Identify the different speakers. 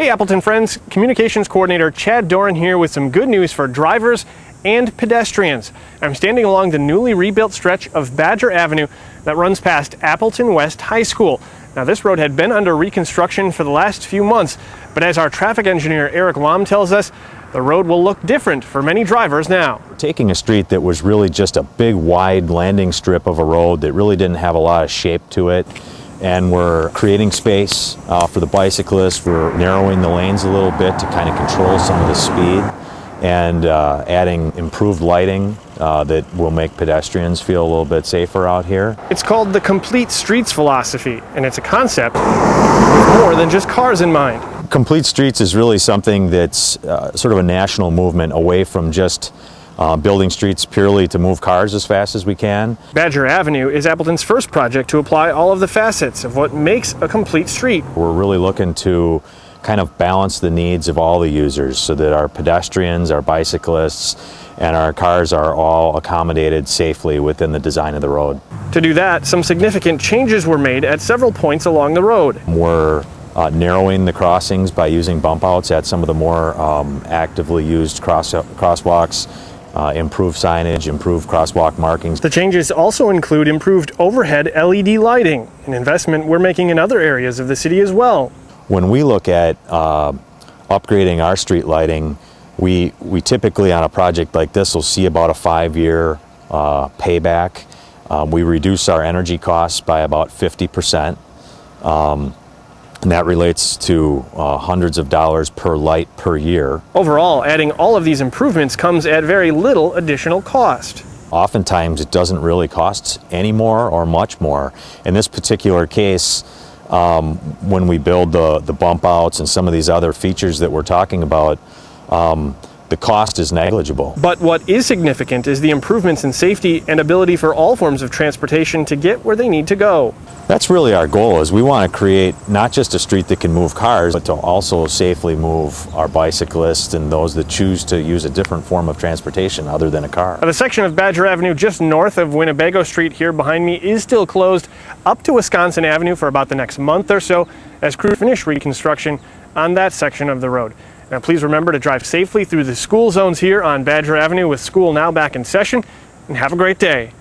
Speaker 1: Hey Appleton friends, Communications Coordinator Chad Doran here with some good news for drivers and pedestrians. I'm standing along the newly rebuilt stretch of Badger Avenue that runs past Appleton West High School. Now this road had been under reconstruction for the last few months, but as our traffic engineer Eric Lam tells us, the road will look different for many drivers now.
Speaker 2: Taking a street that was really just a big wide landing strip of a road that really didn't have a lot of shape to it, and we're creating space for the bicyclists. We're narrowing the lanes a little bit to kind of control some of the speed, and adding improved lighting that will make pedestrians feel a little bit safer out here.
Speaker 1: It's called the Complete Streets philosophy, and it's a concept with more than just cars in mind.
Speaker 2: Complete Streets is really something that's sort of a national movement away from just building streets purely to move cars as fast as we can.
Speaker 1: Badger Avenue is Appleton's first project to apply all of the facets of what makes a complete street.
Speaker 2: We're really looking to kind of balance the needs of all the users so that our pedestrians, our bicyclists, and our cars are all accommodated safely within the design of the road.
Speaker 1: To do that, some significant changes were made at several points along the road.
Speaker 2: We're narrowing the crossings by using bump outs at some of the more actively used crosswalks. Improved signage, improved crosswalk markings.
Speaker 1: The changes also include improved overhead LED lighting, an investment we're making in other areas of the city as well.
Speaker 2: When we look at upgrading our street lighting, we typically on a project like this will see about a 5-year payback. We reduce our energy costs by about 50%. And that relates to hundreds of dollars per light per year.
Speaker 1: Overall, adding all of these improvements comes at very little additional cost.
Speaker 2: Oftentimes it doesn't really cost any more or much more. In this particular case, when we build the bump outs and some of these other features that we're talking about, the cost is negligible.
Speaker 1: But what is significant is the improvements in safety and ability for all forms of transportation to get where they need to go.
Speaker 2: That's really our goal, is we want to create not just a street that can move cars, but to also safely move our bicyclists and those that choose to use a different form of transportation other than a car.
Speaker 1: The section of Badger Avenue just north of Winnebago Street here behind me is still closed up to Wisconsin Avenue for about the next month or so as crews finish reconstruction on that section of the road. Now please remember to drive safely through the school zones here on Badger Avenue with school now back in session, and have a great day.